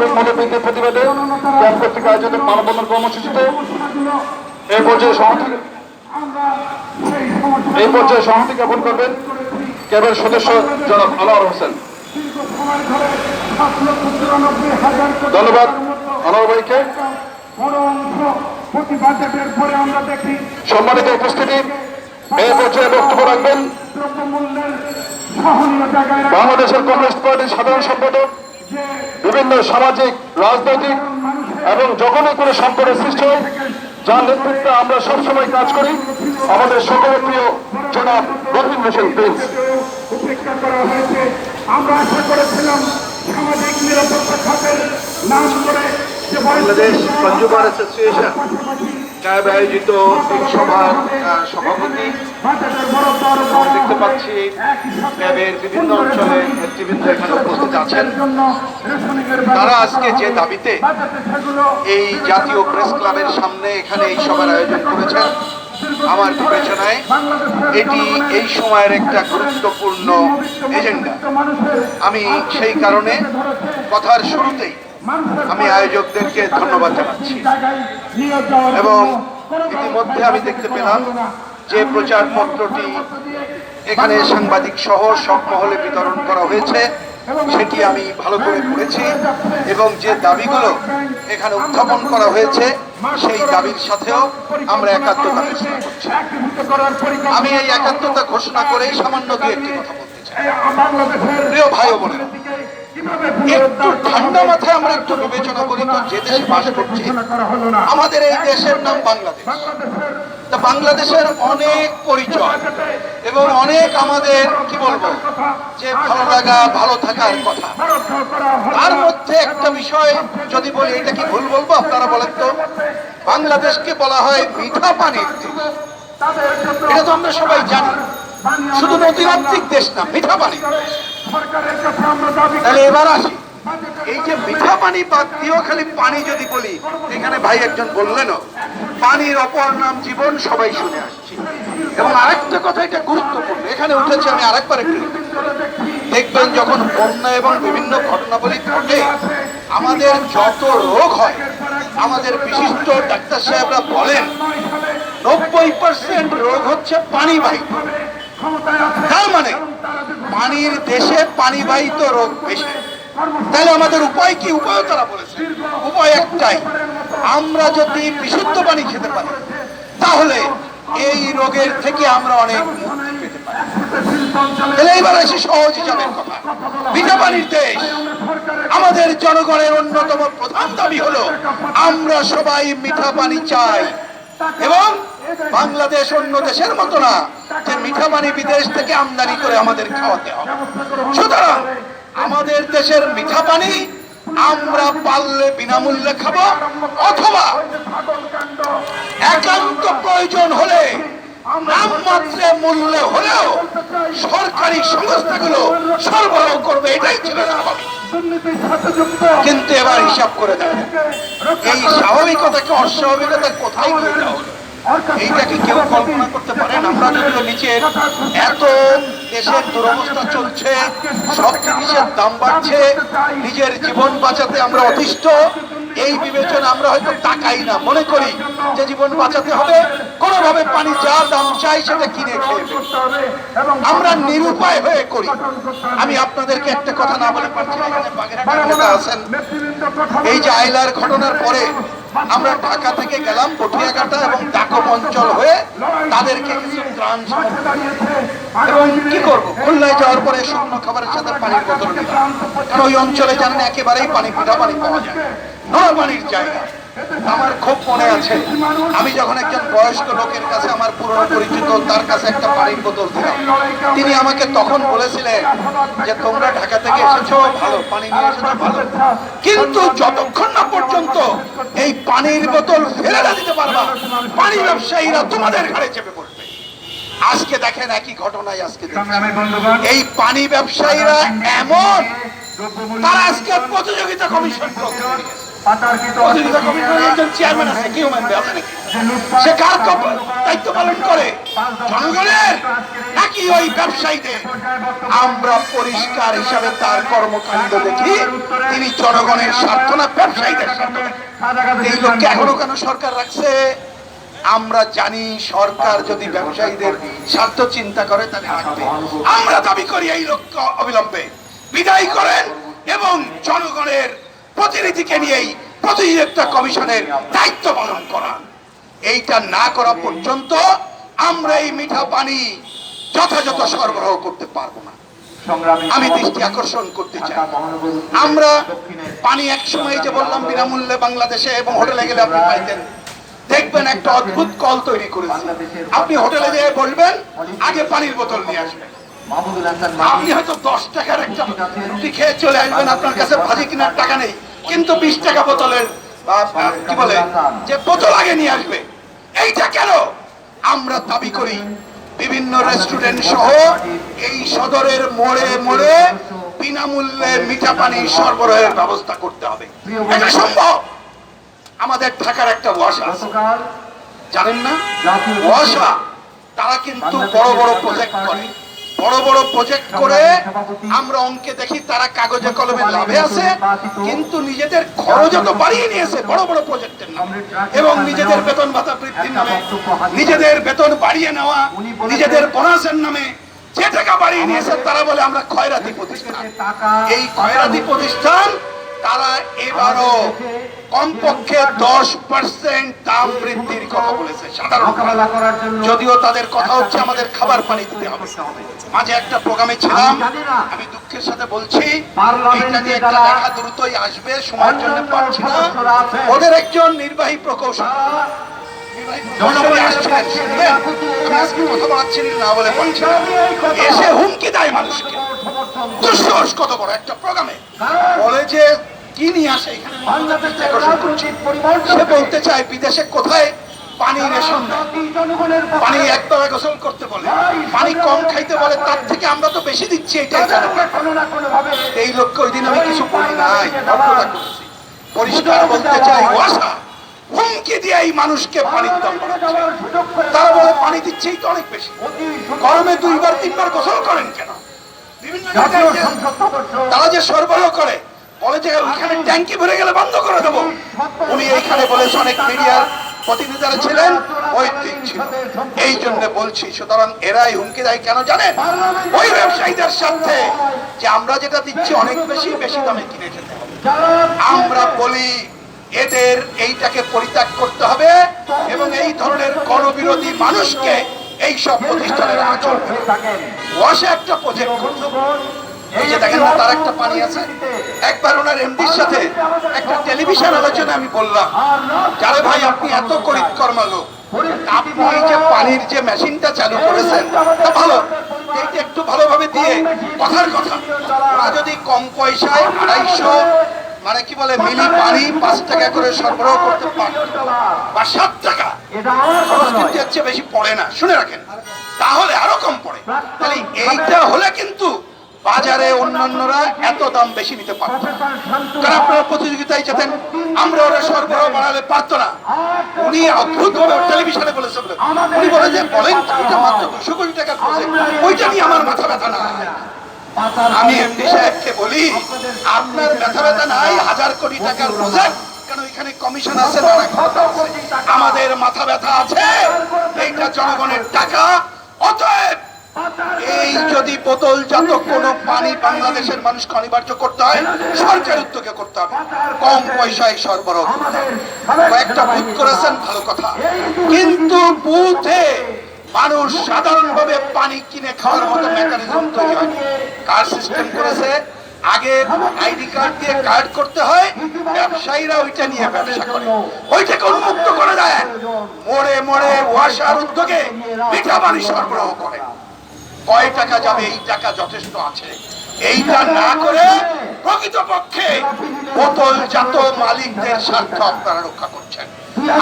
পারমাণবিক মৌলবৃদ্ধির প্রতিবাদে ক্যাম্প কর্তৃক আয়োজিত মানববন্ধন কর্মসূচিতে এই পর্যায়ে সংহতি জ্ঞাপন করবেন ক্যাবের সদস্য জনাব আনোয়ার হোসেন। ধন্যবাদ আনোয়ার ভাইকে। সম্মানিত উপস্থিতি, এই পর্যায়ে বক্তব্য রাখবেন বাংলাদেশের কমিউনিস্ট পার্টির সাধারণ সম্পাদক, বিভিন্ন সামাজিক, রাজনৈতিক এবং যখনই কোনো সংকটের সৃষ্টি হয় যার নেতৃত্বে আমরা সবসময় কাজ করি, আমাদের সকলের প্রিয় জনাব রকিব হোসেন প্রিন্স। আমরা আশা করেছিলাম সামাজিক নিরাপত্তা খাতের নাম করে বাংলাদেশ কনজিউমার অ্যাসোসিয়েশন ক্যাব আয়োজিত এই সভার সভাপতি দেখতে পাচ্ছি ক্যাবের বিভিন্ন অঞ্চলে নেতৃবৃন্দ এখানে উপস্থিত আছেন। তারা আজকে যে দাবিতে এই জাতীয় প্রেস ক্লাবের সামনে এখানে এই সভার আয়োজন করেছেন, আমার বিবেচনায় এটি এই সময়ের একটা গুরুত্বপূর্ণ এজেন্ডা। আমি সেই কারণে কথার শুরুতেই আমি আয়োজকদেরকে ধন্যবাদ জানাচ্ছি এবং ইতিমধ্যে আমি দেখতে পেলাম যে প্রচারপত্রটি এখানে সাংবাদিক সহ সব মহলে বিতরণ করা হয়েছে সেটি আমি ভালো করে পড়েছি এবং যে দাবিগুলো এখানে উত্থাপন করা হয়েছে সেই দাবির সাথেও আমরা একাত্মতা ঘোষণা করছি। আমি এই একাত্মতা ঘোষণা করেই সামান্য দু একটি কথা বলতে চাই। প্রিয় ভাই ও বোনেরা, একটু ঠান্ডা মাথায় আমরা একটু বিবেচনা করি তো, যে দেশে বাস করছি, আমাদের এই দেশের নাম বাংলাদেশ। তা বাংলাদেশের অনেক পরিচয় এবং অনেক আমাদের কি বলবো যে ভালো লাগা, ভালো থাকার কথা। তার মধ্যে একটা বিষয় যদি বলি, এটা কি ভুল বলবো আপনারা বলেন তো? বাংলাদেশকে বলা হয় মিঠা পানির দেশ। এটা তো আমরা সবাই জানি, শুধু নদীমাতৃক দেশ না, মিঠা পানির দেশ। তাহলে এবার আসি, এই যে মিঠা পানি বাদ দিয়েও খালি পানি যদি বলি, এখানে ভাই একজন বললেন পানির অপর নাম জীবন, সবাই শুনে আসছি। এবং আরেকটা কথা, এটা গুরুত্বপূর্ণ, এখানে উঠেছে, আমি আরেকবার একটু দেখবেন, যখন বন্যা এবং বিভিন্ন ঘটনাবলী ঘটে আমাদের যত রোগ হয়, আমাদের বিশিষ্ট ডাক্তার সাহেবরা বলেন 90% রোগ হচ্ছে পানিবাহিত। তার মানে পানির দেশে পানিবাহিত রোগ বেশি। তাহলে আমাদের উপায় কি? উপায় তারা বলেছে, উপায় একটাই, আমরা যদি বিশুদ্ধ পানি খেতে পারি তাহলে এই রোগের থেকে আমরা অনেক মুক্তি পেতে পারি। তাহলে এইবার আসি সহজ হিসাবের কথা। মিঠা পানির দেশ, আমাদের জনগণের অন্যতম প্রধান দাবি হলো আমরা সবাই মিঠা পানি চাই এবং বাংলাদেশ অন্য দেশের মতো না যে মিঠা পানি বিদেশ থেকে আমদানি করে আমাদের খাওয়াতে হবে। সুতরাং আমাদের দেশের মিঠা পানি আমরা পারলে বিনামূল্যে খাবো, অথবা একান্ত প্রয়োজন হলে নামমাত্রে মূল্যে হলেও সরকারি সংস্থাগুলো সরবরাহ করবে, এটাই ছিল স্বাভাবিক। কিন্তু এবার হিসাব করে দেখেন, এই স্বাভাবিকতাকে অস্বাভাবিকতা কোথায় নিয়ে যাওয়া হলো, এইটাকে কেউ কল্পনা করতে পারেন? আমরা যদিও নিচের এত দেশের দুরবস্থা চলছে, সব জিনিসের দাম বাড়ছে, নিজের জীবন বাঁচাতে আমরা অতিষ্ঠ, এই বিবেচনা আমরা হয়তো তাকাই না, মনে করি যে জীবন বাঁচাতে হবে, কোনোভাবে পানি যা দাম চাই সেটা কিনে খেয়ে আমরা নিরুপায় হয়ে করি। আমি আপনাদেরকে একটা কথা না বলে পারছি না, এখানে বাগেরহাটের নেতা আছেন, এই যে আইলার ঘটনার পরে আমরা ঢাকা থেকে গেলাম পটিয়াঘাটা এবং ডাকম অঞ্চল হয়ে তাদেরকে কিছু ত্রাণ এবং কি করব, খুলনায় যাওয়ার পরে শুকনো খাবারের সাথে পানির বোতল নিলাম, কারণ ওই অঞ্চলে জানেন একেবারেই পানি, মিঠা পানি পাওয়া যায়, নোনা পানির জায়গা। আমার খুব মনে আছে, আমি যখন একজন বয়স্ক লোকের কাছে, আমার পুরনো পরিচিত, তার কাছে একটা পানির বোতল দিলাম, তিনি আমাকে তখন বলেছিলেন যে তোমরা ঢাকা থেকে এসেছো, ভালো পানি নিয়ে এসেছো ভালো, কিন্তু যতক্ষণ না পর্যন্ত এই পানির বোতল ফেলে না দিতে পারবা, পানি ব্যবসায়ীরা তোমাদের ঘাড়ে চেপে পড়বে। আজকে দেখেন একই ঘটনায়, আজকে এই পানি ব্যবসায়ীরা এমন, তারা আজকে প্রতিযোগিতা কমিশন প্রতিনিধি কমিশনের একজন চেয়ারম্যান আছে, কি মানবে আছে নাকি? সে কার দায়িত্ব পালন করে? জনগণের নাকি ওই ব্যবসায়ীদের? আমরা পরিষ্কার হিসাবে তার কর্মকাণ্ড দেখি, তিনি জনগণের স্বার্থ না ব্যবসায়ীদের স্বার্থ দেখেন। এই লোককে এখনো কেন সরকার রাখছে? আমরা জানি সরকার যদি ব্যবসায়ীদের স্বার্থ চিন্তা করে তাহলে রাখবে। আমরা দাবি করি এই লোককে অবিলম্বে বিদায় করেন এবং জনগণের প্রতিনিধিকে নিয়েই প্রতিনিধিত্ব কমিশনের দায়িত্ব পালন করান। এইটা না করা পর্যন্ত আমরা এই মিঠা পানি যথাযথ সরবরাহ করতে পারবো না। আমি দৃষ্টি আকর্ষণ করতে চাই, আমরা পানি এক সময় যে বললাম বিনামূল্যে বাংলাদেশে এবং হোটেলে গেলে আপনি পাইতেন, দেখবেন একটা অদ্ভুত কল তৈরি করেছে। আপনি হোটেলে যেয়ে বলবেন আগে পানির বোতল নিয়ে আসবেন, আপনি হয়তো 10 টাকার একটা রুটি খেয়ে চলে আসবেন, আপনার কাছে ভাজি কেনার টাকা নেই, কিন্তু 20 টাকা বোতলের কি বলে যে বোতল আগে নিয়ে আসবে। এইটা কেন? আমরা দাবি করি বিভিন্ন রেস্টুরেন্ট সহ এই সদরের মোড়ে মোড়ে বিনামূল্যে মিঠা পানি সরবরাহের ব্যবস্থা করতে হবে। এটা সম্ভব। আমাদের ঢাকার একটা ওয়াসা আছে, জানেন না? ওয়াসা তারা কিন্তু বড় বড় প্রজেক্ট করে, বড় বড় প্রজেক্ট করে আমরা অঙ্কে দেখি তারা কাগজে কলমে লাভে আছে, কিন্তু নিজেদের খরচ তো বাড়িয়ে নিয়েছে বড় বড় প্রজেক্টের নামে এবং নিজেদের বেতন ভাতা বৃদ্ধির নামে, নিজেদের বেতন বাড়িয়ে নেওয়া, নিজেদের বোনাসের নামে যে টাকা বাড়িয়ে নিয়েছে তারা বলে আমরা খয়রাতি প্রতিষ্ঠান। এই খয়রাতি প্রতিষ্ঠান তারা এবারও কমপক্ষে 10% দাম বৃদ্ধির কথা বলেছে সাধারণ, যদিও তাদের কথা হচ্ছে আমাদের খাবার পানি দিতে হবে। মাঝে একটা প্রোগ্রামে ছিলাম, আমি দুঃখের সাথে বলছি এটা নিয়ে একটা লেখা দ্রুতই আসবে, সময়ের জন্য পাচ্ছি না। ওদের একজন নির্বাহী প্রকৌশলী কথা বলাচ্ছেন না বলে পাচ্ছি না, এসে হুমকি দেয় মানুষকে। দুঃসাহস কত বড় একটা প্রোগ্রামে বলে যে কি নিয়ে আসে এখানে, সে বলতে চায় বিদেশে কোথায় পানি রেশন দেয়, পানি একবার গোসল করতে বলে, পানি কম খাইতে বলে, তার থেকে আমরা তো বেশি দিচ্ছি। এটাই এই লোককে ওই দিন আমি কিছু বলি নাই, পরিষ্কার বলতে চাই ওয়াসা হুমকি দিয়ে এই মানুষকে পানির দাম বাড়াচ্ছে। তারা বলে পানি দিচ্ছেই তো অনেক বেশি, গরমে 2বার 3বার গোসল করেন কেন? বিভিন্ন জায়গায় তারা যে সরবরাহ করে বলে যে ওইখানে ট্যাঙ্কি ভরে গেলে বন্ধ করে দেবো। উনি এইখানে বলেছে, অনেক মিডিয়ার প্রতিনিধিরা ছিলেন, ওই দিক ছিল। এই জন্য বলছি, সুতরাং এরাই হুমকি দেয় কেন জানেন? ওই ব্যবসায়ীদের সাথে যে আমরা যেটা দিচ্ছি অনেক বেশি বেশি দামে কিনে খেতে হবে। আমরা বলি এদের এইটাকে পরিত্যাগ করতে হবে এবং এই ধরনের গণবিরোধী মানুষকে এই সব প্রতিষ্ঠানের আচরণ ওয়াসে একটা প্রজেক্ট করতে হবে। এই যে দেখেন না, তার একটা পানি আছে। একবার ওনার এমডির সাথে একটা টেলিভিশন আলোচনা আমি বললাম, যারে ভাই আপনি এত করিতকর্মা লোক, আপনি এই যে পানির যে মেশিনটা চালু করেছেন তা ভালো, এইটা একটু ভালোভাবে দিয়ে কথার কথা ওরা যদি কম পয়সায় 250 মানে কি বলে মিলি পানি 5 টাকা করে সরবরাহ করতে পারে বা 7 টাকা, খরচ কিন্তু এর চেয়ে বেশি পড়ে না, শুনে রাখেন, তাহলে আরো কম পড়ে। তাহলে এইটা হলে কিন্তু বাজারে অন্যান্যরা এত দাম বেশি নিতে পারত না, কারণ আপনারা প্রতিযোগিতায় যেতেন, আমরা ওরা সরবরাহ বাড়ালে পারতো না। উনি অদ্ভুত ভাবে টেলিভিশনে বলেছে, উনি বলে যে বলেন এটা মাত্র 200 কোটি টাকার প্রজেক্ট, ওইটা নিয়ে আমার মাথা ব্যথা না। আমি এমডি সাহেবকে বলি আপনার ব্যথা ব্যথা নাই, 1000 কোটি টাকার প্রজেক্ট, কারণ এখানে কমিশন আছে, আমাদের মাথা ব্যথা আছে, এইটা জনগণের টাকা। অতএব এই যদি বোতলজাত কোন পানি বাংলাদেশের মানুষকে অনিবার্য করতে হয়, সরকার উদ্যোগে করতে হবে, কম পয়সায় সরবরাহ করতে হবে। কয়েকটা বুথ করেছেন ভালো কথা, কিন্তু বুথে মানুষ সাধারণভাবে পানি কিনে খাওয়ার মতো মেকানিজম তৈরি হয়। কার্ড সিস্টেম করেছে, আগে আইডি কার্ড দিয়ে কার্ড করতে হয়, ব্যবসায়ীরা ওইটা নিয়ে ব্যবসা করে, ওইটাকে উন্মুক্ত করে দেয়, মোড়ে মোড়ে ওয়াসার উদ্যোগে মিঠা পানি সরবরাহ করে। কয় টাকা যাবে এই টাকা যথেষ্ট আছে। এইটা না করে প্রকৃতপক্ষে বোতলজাত মালিকদের স্বার্থ আপনারা রক্ষা করছেন।